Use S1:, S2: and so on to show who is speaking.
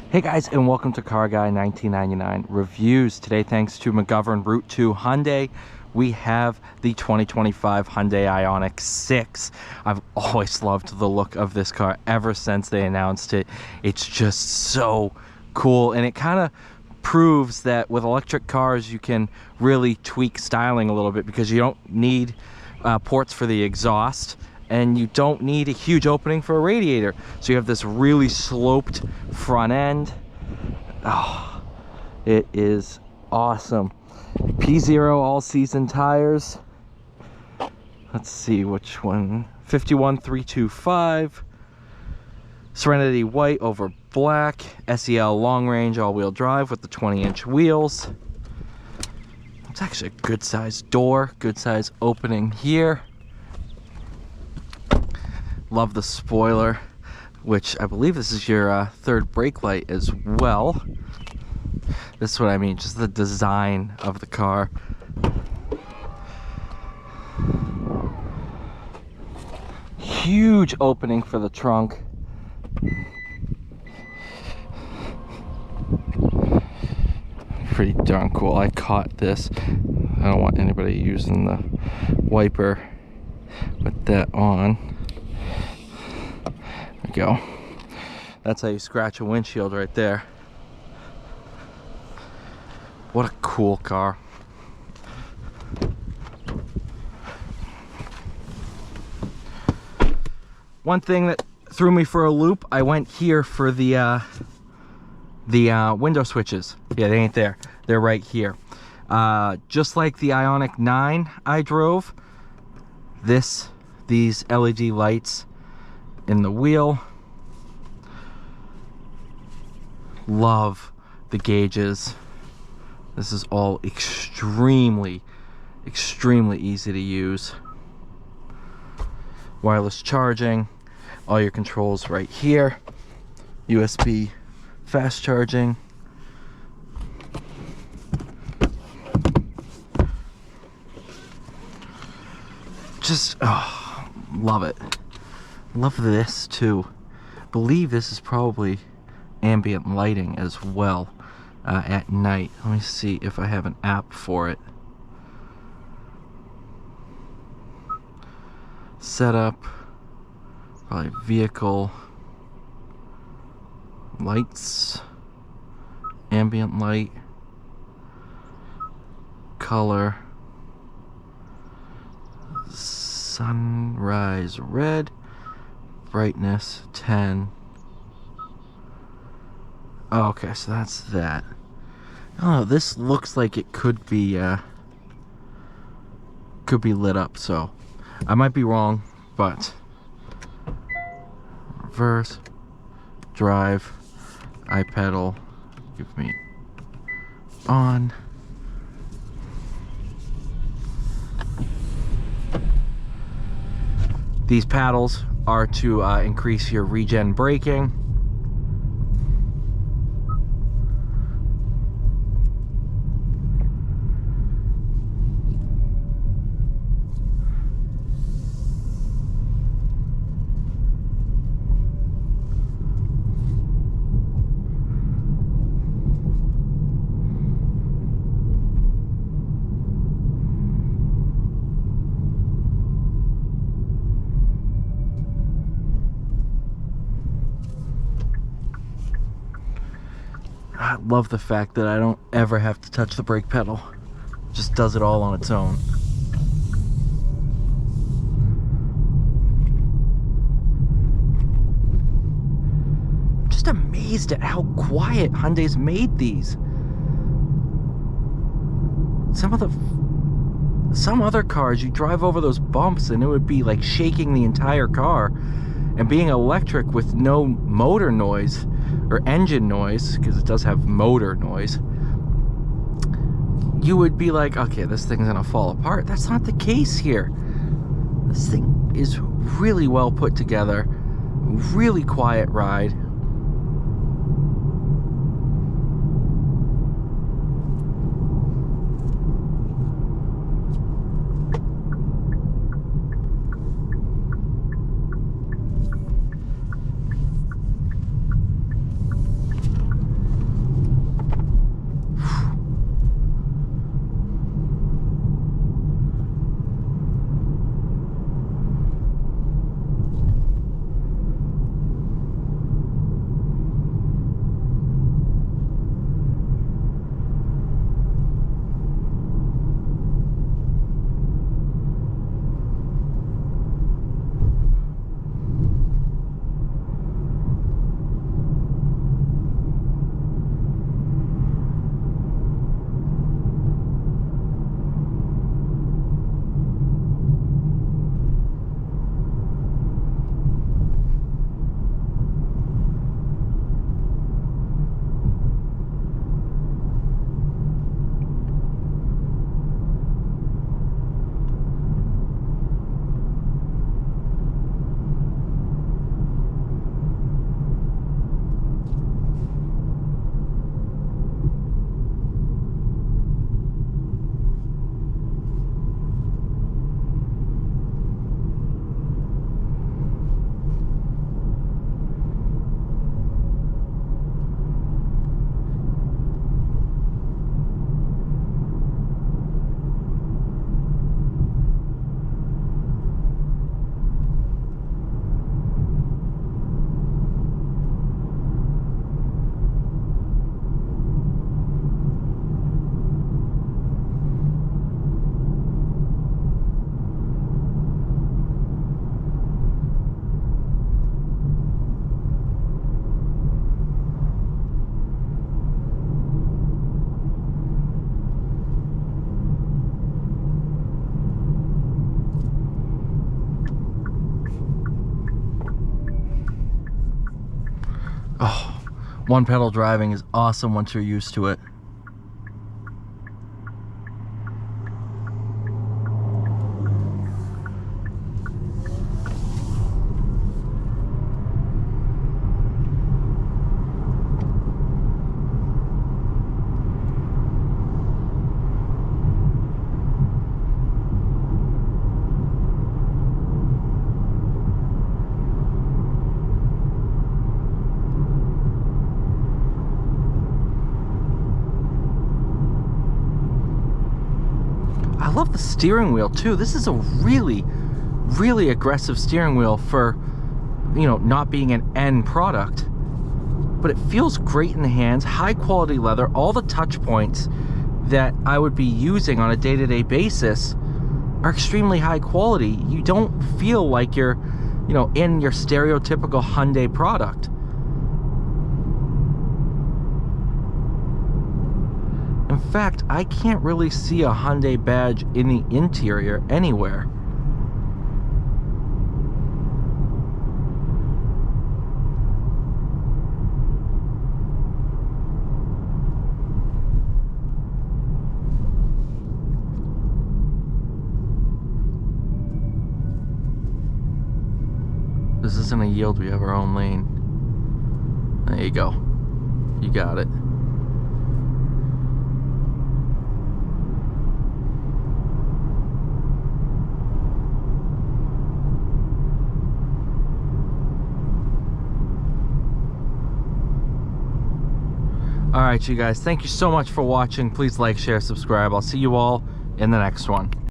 S1: Hey guys, and welcome to Car Guy 1999 Reviews. Today, thanks to McGovern RT Hyundai, we have the 2025 Hyundai Ioniq 6. I've always loved the look of this car ever since they announced it. It's just so cool, and it kind of proves that with electric cars you can really tweak styling a little bit, because you don't need ports for the exhaust, and you don't need a huge opening for a radiator. So you have this really sloped front end. Oh, it is awesome. P0 all-season tires. Let's see which one. 51325. Serenity white over black. SEL long range all-wheel drive with the 20-inch wheels. It's actually a good size door, good size opening here. Love the spoiler, which I believe this is your third brake light as well. This is what I mean, just the design of the car. Huge opening for the trunk. Pretty darn cool. I caught this. I don't want anybody using the wiper with that on. There we go. That's how you scratch a windshield right there. What a cool car. One thing that threw me for a loop, I went here for the window switches. Yeah, they ain't there. They're right here. Just like the Ioniq 9 I drove, these LED lights in the wheel. Love the gauges. This is all extremely easy to use. Wireless charging, all your controls right here. USB fast charging. Just love it. Love this too. Believe this is probably ambient lighting as well at night. Let me see if I have an app for it. Setup, probably vehicle lights, ambient light, color, sunrise red, brightness 10. Oh, okay, so that's that. Oh, this looks like it could be lit up, so I might be wrong, but reverse, drive, I pedal, give me on. These paddles are to increase your regen braking. I love the fact that I don't ever have to touch the brake pedal. It just does it all on its own. I'm just amazed at how quiet Hyundai's made these. Some other cars, you drive over those bumps and it would be like shaking the entire car. And being electric with no motor noise or engine noise, because it does have motor noise, you would be like, okay, this thing's gonna fall apart. That's not the case here. This thing is really well put together, really quiet ride. One pedal driving is awesome once you're used to it. I love the steering wheel too. This is a really aggressive steering wheel for, you know, not being an end product, but it feels great in the hands. High quality leather. All the touch points that I would be using on a day-to-day basis are extremely high quality. You don't feel like you're, you know, in your stereotypical Hyundai product. In fact, I can't really see a Hyundai badge in the interior anywhere. This isn't a yield, we have our own lane. There you go. You got it. Alright, you guys, thank you so much for watching. Please like, share, subscribe. I'll see you all in the next one.